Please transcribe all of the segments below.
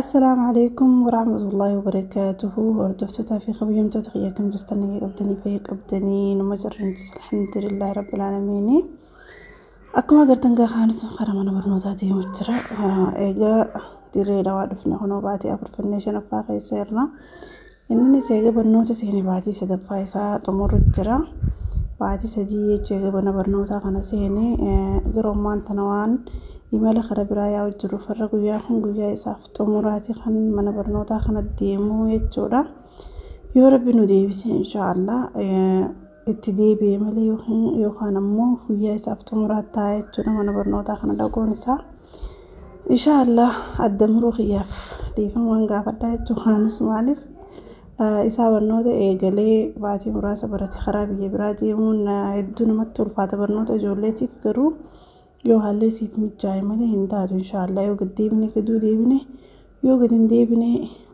السلام عليكم ورحمة الله وبركاته. وردفتها في خبيم تتخيكم جرتني قبدني فيك قبدني نمجر الحمد لله رب العالمين. أكما قرتن خانس خرمنا برنوتاتي مجرى إيجا ديري روادفنا هنا بعدي أبر فنيشن فاقي سيرنا إنني سيجا برنوتا سيني بعدي سدب فايسا تمر الجرى بعدي سدي جيجا برنوتا خنا سيني قرومان تنوان إيميل خراب رايا وجرو فرق وياهم ويا إسافت أموراتي خن من برنوتا خن الديمو يجورا يا رب نديبس إن شاء الله اتدي بيملي يوخان أمو ويا إسافت أمورات تاي جورا من برنوتا خن لقونسا إن شاء الله الدمرو خياف ديفن وانقا فدا يجوخانوس مالف إسا برنوتا إيقالي باتي مراسة براتي خرابي يبراتي من يدون متول فاتا برنوتا جوليتي فكرو yoo haalli siif mijaa'e malee hin taatu inshallah yoo gad deebine gaduu deebine yoo gad hin deebine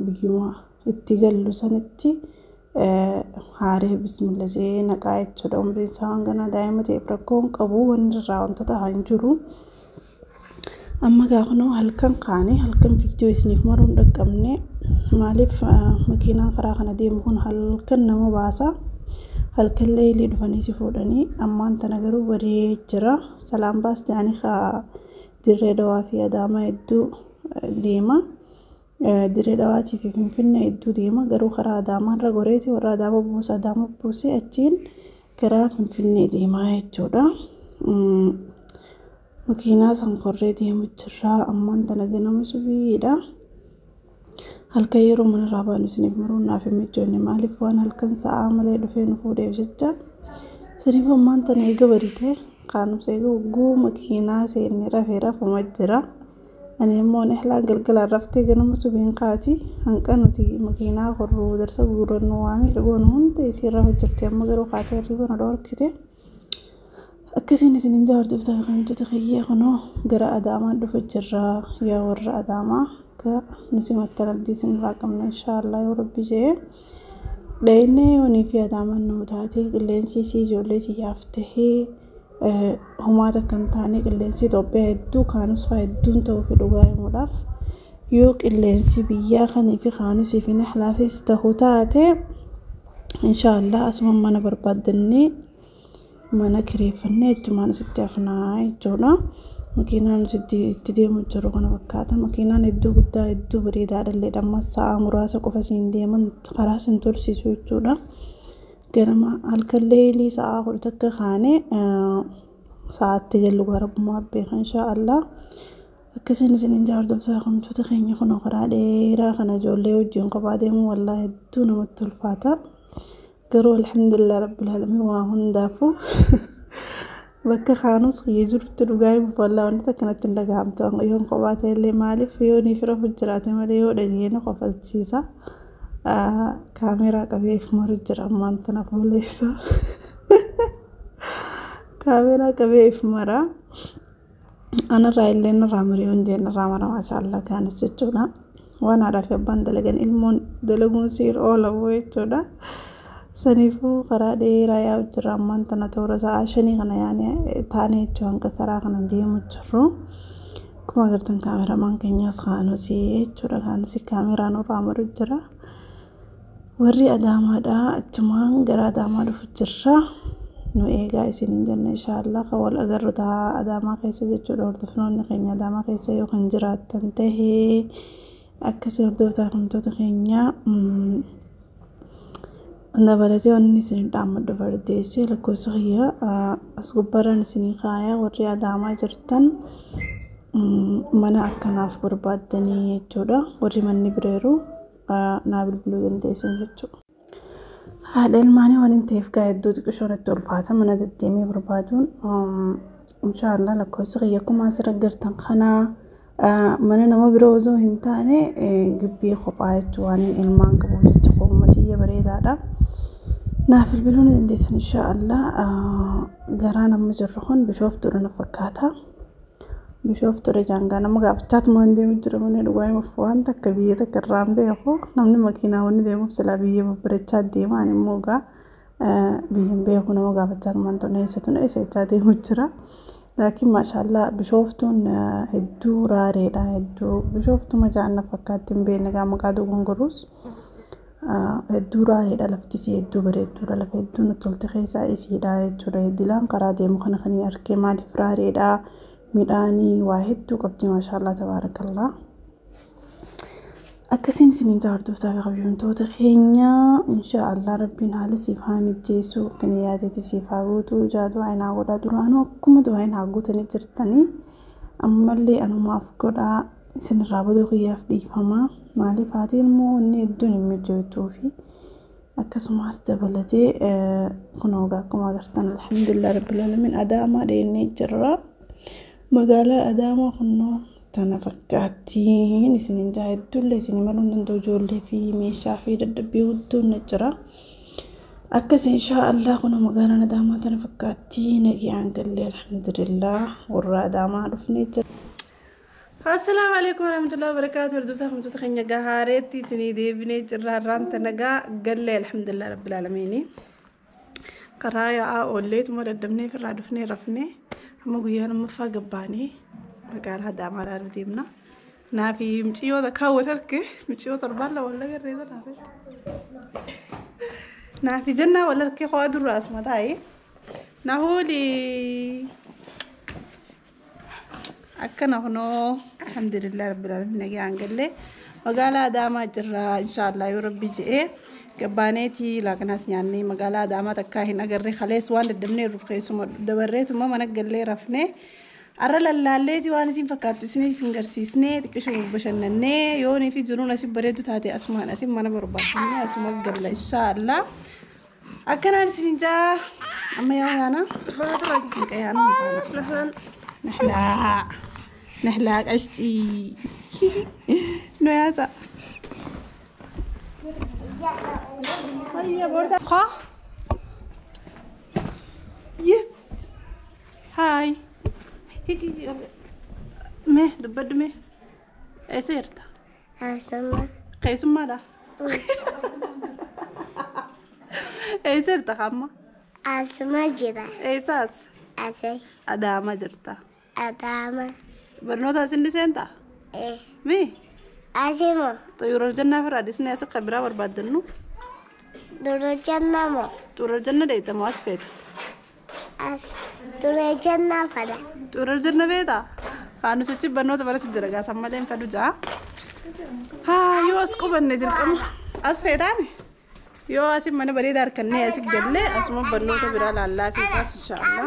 biyyuma itti gallu sanitti haaree bismillah jee naqaa jechuudha. Umriin isaa hangana daa'ima ta'eef rakkoon qabu wanni irraa wanta ta'aa hin jiru. Amma gaafa halkan kaane halkan viidiyoo isiniif maruu hin dhaqqabne maaliif makiinaan karaa kana deemu kun halkan nama baasa. halkan leeyli dhufanii si fuudhanii ammaan tana garuu baree jira. Salaam baas jaanii dirree dawaa fi adaamaa hedduu deema. Dirree dawaatii fi finfinnee hedduu deema. Garuu karaa adaamaa irra goreeti warra adaama buusee achiin karaa finfinnee deemaa jechuudha. Makiinaa san korree deemu jira. Ammaan tana ganama subiidha. halkan yeroo mana raabaan isiniif maruu naaf mijoonne maaliif waan halkan sa'a malee dhufee nu fuudheef jecha saniif ammaan tana eega barite qaanumsa eega ugguu makiinaa seenne rafee rafuma jira. Ani immoo nehlaan galgalaan raftee ganama subiin qaati hanqa nuti makiinaa korruu darsa guurannu waamii qaboon hunda isii rafa jirti. Amma garuu qaatee hirriba na dhorkite akkasiin isiniin jaartiftaa kamtuuta kiyyaa kunoo gara adaamaan dhufa jirra. yaa warra adaamaa نسمة الدين راقمنا إن شاء الله يا رب جه لأنه وني في هذا نوداتي اللينسي سي جولتي يافته هما تكنتاني اللينسي توبه دو كانوس فايدون تو في لغاية ملاف يوك اللينسي بيا خني في خانوس في نحلا في استهوتاتي إن شاء الله أسمع ما بربادني ما نكريفني جمان ستيافناي جونا makiinaan itti deemu jiru kana fakkaata. Makiinaan hedduu guddaa hedduu bareedaadha illee amma sa'a muraasa qofa siin deeman karaa sin tursiisu jechuudha. Ganama halkan leelii sa'a kudha takka kaane sa'aatti gallu garabummaa beekan inshaallah. Akkasiin isiniin jaartiftaa kamtuuta keenya kunoo karaa dheeraa kana ijoollee wajjin kophaa deemu wallaahi hedduu namatti ulfaata. Garuu alhamdulillah rabbil aalamiin waa hundaafuu bakka khaanus jirutti dhugaay mufallaa wanta kanatti dhagahamtu yoon qobaate illee maaliif yoon ifira fujjiraate malee yoo dhageena qofalchiisa. Kaameeraa qabeef maru jira ammaan tana fuuleessa kaameeraa qabeef mara ana raayilleen raamari on jeen raamara maashaallah kaanus jechuudha. waan aadaaf abbaan dalagan ilmoon dalaguun siir oola jechuudha. sanifu karaa dheeraa yaa jira ammaan tana toora sa'a 5 kana yaani taane jechuun hanqa karaa kana deemu jiru. Akkuma agartan kaameramaan keenyas kaanusi jechuudha. Kaanusi kaameraan irraa maru jira. Warri adaamaadha achumaan gara adaamaa dhufu jirra. Nu eegaa isiniin jenna inshaallah wal agarru ta'a adaamaa keessa jechuudha. Hordofnoonni keenya adaamaa keessa yoo kan jiraattan tahee akkasii hordoftaa kamtoota keenya nabalati onni isin dhaammadhu fardeessee lakkoofsa kiyyaa as gubbaarraan isinii kaayaa warri adaamaa jirtan mana akkanaaf barbaaddanii jechuudha. Warri manni bireeru naa bilbiluu dandeessan jechuudha. Haadha ilmaanii waan hin ta'eef gaa hedduu xiqqishoonatti ulfaata mana deddeemee barbaaduun inshaallah lakkoofsa kiyya akkuma asirra agartan kanaa mana nama biroo osoo hin taane gibbii kophaa jechuudha. Waan ilmaan qabu jecha qoommatiyya bareedaadha. naaf bilbiluun dandeessan inshaallah. garaa nama jirru kun bishooftuudha na fakkaata. bishooftuudha jaangaa nama gaafachaatu maan deemu jira mana dhugaayuuf waan takka biyya takka irraan beeku namni makiinaa wanni deemuuf silaa biyya babbarechaa deemaan immoo biyyan beeku nama gaafachaatu maan tona eessatu na eessachaa deemu jira. لكن ما شاء الله بشوفتون هدو راري لا هدو بشوفتو ما جعلنا فكاتين بين قام قادو غنغروس هدو راري لا لفتسي هدو بريدو لا لف هدو نطلت خيسا إسي لا هدو هدلان قرادي مخنخني أركي مالي فراري لا ميلاني واحدو قبتي ما شاء الله تبارك الله أكسين سنين جاردو فتاوي قبيون توتا خينيا إن شاء الله ربنا على سيفهام الجيسو كنياتي تسيفاوتو جادو عينا ولا درانو كم دو عينا قوتني ترتني أما اللي أنا ما أفكرها سن الرابطو غياف ليك فما مالي فاتي المو إني الدوني مجوتو في أكسو استبلتي خنوغاكم أغرتنا الحمد لله رب العالمين أداما ليني جرى مقالا أداما خنو تنا فكاتين سنين جاهد دول سنين مالون دندو جولي في ميشا في دبي ودو نجرا أكس إن شاء الله كنا مقالنا داما تنا فكاتين نجي عنقل الحمد لله ورا داما رفني السلام عليكم ورحمة الله وبركاته وردوتاكم تتخيني قهاريتي سني دي بني جرا رانتا نقا قل الحمد لله رب العالمين قرايا أوليت مرة دمني في الرادفني رفني أما قيانا مفا قباني قال هذا عمال أرديمنا نافي مشيو ذا كاو تركي مشيو تربلا ولا غير ذا نافي جنة ولا ركي خواد الرأس ما تاي نهولي أكنا هنو الحمد لله رب العالمين نجي عنقلة مقالة داما جرا إن شاء الله يربي جئ كبانيتي لكن هس يعني مقالة داما تكاهن أجري خلاص وان الدمني رفقيسو دوريت وما منقل رفني أرى اللاليتي وأنا سين فكرت سني سنجرسيسني تكشف بشنني يوني في جنون أسيب بريدو تاتي أسمع أسيب ما أنا بربطني أسمع قبل إن شاء الله أكن أنا سنجا أما يوم أنا كيانا نحلا عشتي نوياسا هيا بورصة خا يس هاي هيك مه دبد مه ايسيرتا اسمع قيس مالا ايسيرتا خما اسمع جدا ايساس اسي اداما جرتا اداما برنوتا سندي سنتا ايه مي اسمع طيور الجنة فرادسني اسق قبرا وربادنو دورو جنة مو طيور الجنة ديتا مواسفيت دورو جنة فدا طيور الجنة بيتا خانو سچي برنوتا برا سجرغا سمالين فدو جا ها يو اسقو بندر كم اسفيتاني يو اسي من بريدار كني اسق دله اسمو برنوتا برا لالا في ساس ان شاء الله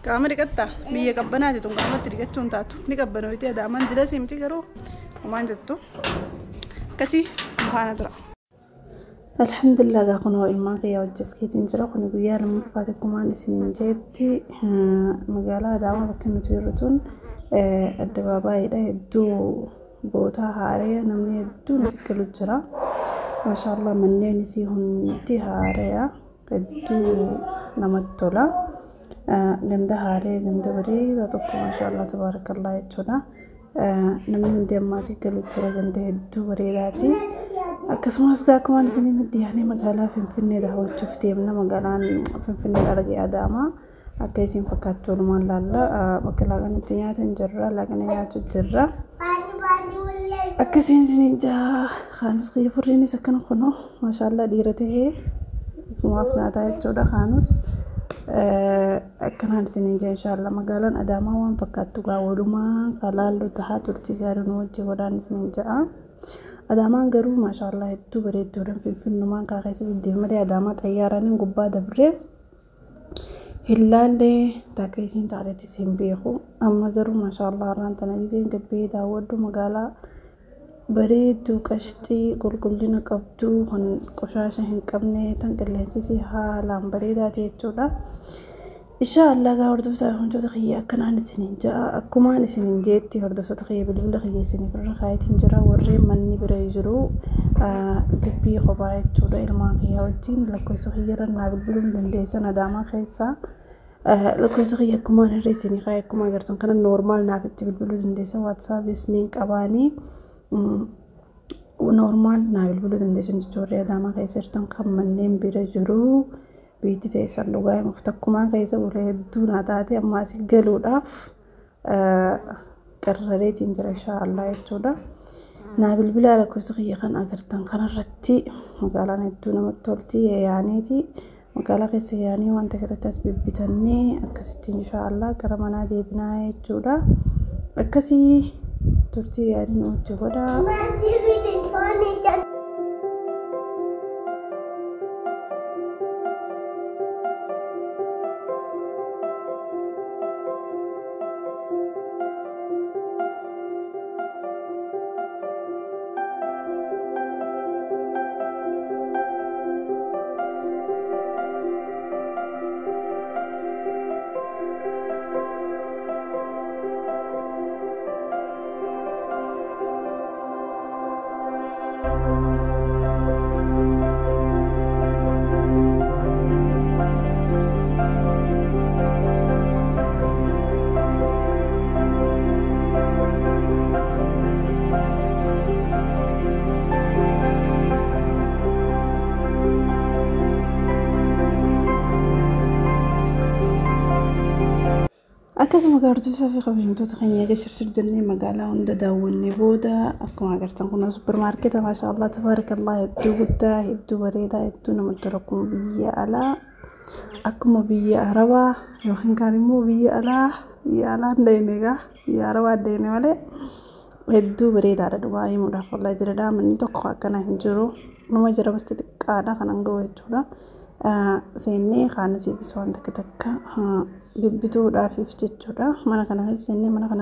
كامري كتا بيه كبناتي تون كامت تريغتون تاتو ني كبنويتي دامان دلسي متي غرو ومان جتو كسي مخانا ترى الحمد لله قاقنا وإلمان قيا وجسكي تنجرق ونقويا لما فاتكم عن سنين جيتي مقالة دعوة بكنا تيرتون الدبابة إلى يدو بوتا هاريا نمني يدو نسكلو جرا ما شاء الله مني نسيهن دي هاريا يدو نمتولا غنده هاريا غنده بريد أتوقع ما شاء الله تبارك الله يتولا نمني دي أما سكلو جرا غنده يدو بريداتي akkasumas akkuma isin himti yani magaalaa Finfinnee daawwachuu dhuftee magaalaan Finfinnee argee Adaama akka isin fakkaattu walumaan laalla bakka laaqanatti nyaatan jirra laaqana nyaatu jirra akka isin jaa Khaanus Qiyfurriinis akkana kuno maashaallah dhiira tahee fumaaf naataa jechuudha Khaanus akkanaan isin jaa inshallah magaalaan Adaamaa waan fakkaattu gaa walumaan kalaallu tahaa turtii gaarii nu wajji godhaan isin jaa أدامان قرو ما شاء الله يدو بريد دورن في النمان كاقيس الدمري أدامات أياران قبا دبري هلالي تاكيسين تعطي سنبيخو أما قرو ما شاء الله ران تناجزين قبي داودو مقالا بريد دو كشتي قلنا قبدو هن قشاشة هن قبني تنقلين سيسي هالان بريداتي يتولا إن شاء الله قاعد بسافر جو تخيّا كان عن سنين جاء كمان سنين جيتي هرد فتخيّا بالبلغ خيّا سنين في الرخاية تنجرا ورّي مني بريجرو قبي خبايت تودا إلما خيّا وجين لكو سخيّرا نابلبلو لنديسا نداما خيّسا لكو سخيّا كمان ريسيني خيّا كمان قرطن كان نورمال نافت بالبلو لنديسا واتساب سنين كباني ونورمال نابلبلو لنديسا نجوري نداما خيّا سرطن كمانين بريجرو بيتي تيسان لغاية مفتكمان كيسا ولهدون عطاتي أما سيقلو داف قرريت إنجر إن شاء الله يتودا نابل بلا لكو سخي خان أقرتان خان الرتي مقالا ندونا مطولتي يانيتي مقالا قيسا ياني وانت كتكاس ببتني أكسيتي إن شاء الله كرمانا دي بناي يتودا أكسي ترتي يعني نوتي ودا akkasuma gaartuusaa fi kabajamtoota keenya gashirshir jennee magaalaa hunda daawwannee booda akkuma agartan kun supermarketa maashaallah tabaarakallah hedduu guddaa hedduu bareedaa hedduu namatti tolu akkuma biyya alaa akkuma biyya arabaa yookiin kaan immoo biyya alaa deemeegaa biyya arabaa deeme malee hedduu bareedaadha dhugaa himuudhaaf wallahi jiradhaa manni tokko akkana hin jiru nama jira basti xiqqaadha kanan ga'u jechuudha seennee kaanusiif waan takka bibbituudhaaf jechuudha mana kana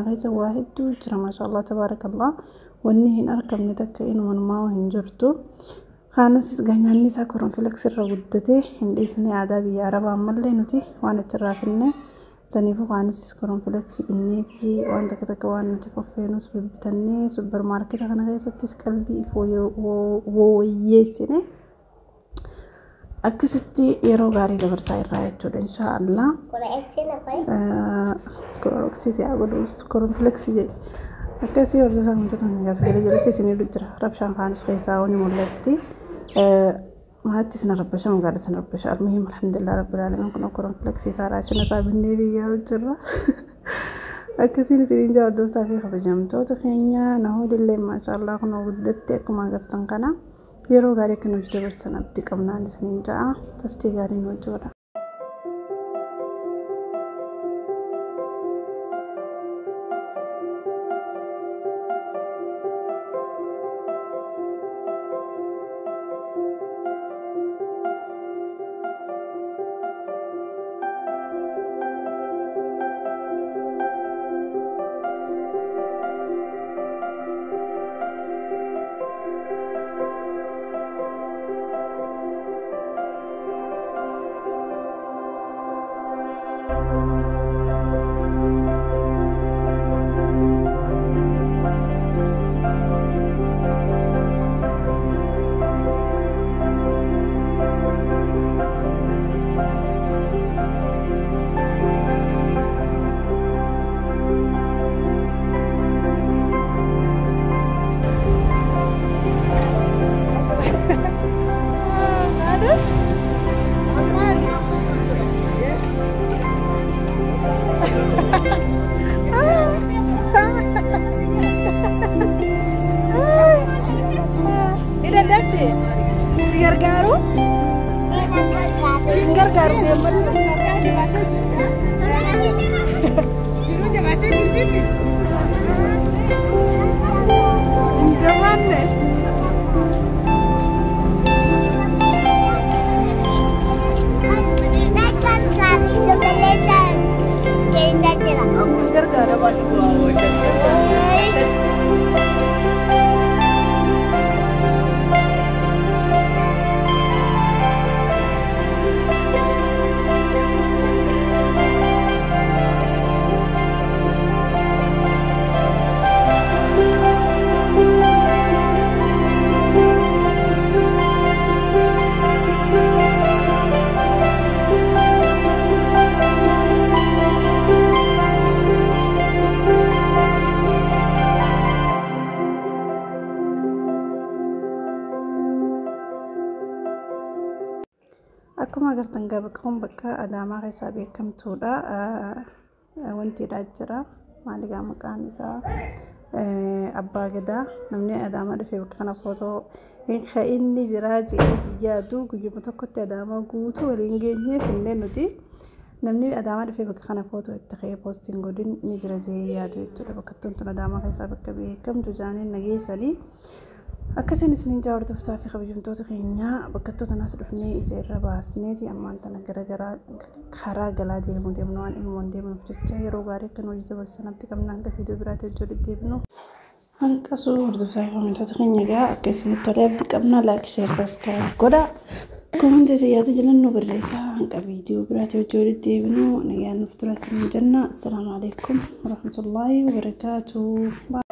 keessa waa hedduu jira maashaallah tabaarakallah wanni hin argamne takka inumanumaa hin jirtu kaanusis ganyaanni isaa koronfilex irra guddatee hin dhiisne aadaa biyya arabaa ammallee nuti waan itti raafinne saniifuu kaanusis koronfilex binnee fi waan takka waan nuti foffeenus bibbitannee supermarketa kana keessattis qalbii wayyeessine akkasitti yeroo gaarii dabarsaa irraa jechuudha inshaallah korooksisi agodus koronfleksi je akkasii hordofaa wantoota nagaas galee jalatti isinii jira rabshaan kaanus keessaa wani mul'atti maatti isin rabbasha magaala isin rabbasha almuhim alhamdulillah rabbil alamin kun koronfleksi isaa raashina isaa binnee biyyaa jirra akkasiin isiniin jaa hordoftaa fi kabajamtoota keenya nahoodillee maashaallah kun guddatti akkuma agartan kana yeroo gaarii akka nuti dabarsan abdii qabnaan isiniin ja'a turtii gaarii nu wajjin akkuma agartan kun bakka Adaamaa keessaa beekamtuudha. Wanti jira maaligaa maqaan isaa Abbaa Gadaa namni Adaamaa dhufee bakka kana footoo inni jira jedhee yaadu guyyuma tokkotti Adaamaa guutuu waliin geenyee finnee nuti namni Adaamaa dhufee bakka kana footoo itti ka'ee poostiin godhin ni jira jedhee yaadu jechuudha. Bakka tun Adaamaa keessaa bakka beekamtu jaaniin nageessanii akkasiin isiniin jaawwartootaa fi kabajamtoota keenya bakkattoota naas dhufnee ija irra baasneeti ammaan tana garagaraa karaa galaa deemnu waan ilmoon deemnuuf jecha yeroo gaarii akka hojii dabarsan abdii qabna hanga fiidiyoo biraatti hojii deddeebinu hanqasuu hordofaa kabajamtoota keenya egaa akka isinitti tolee abdii qabna laayik sheer sabiskiraayib godha koomenti yaada jalannoo barreessaa hanga fiidiyoo biraatti hojii deddeebinu nagaan nuuf tura isiniin jenna assalaamu alaikum warahmatullaahi wabarakaatuh.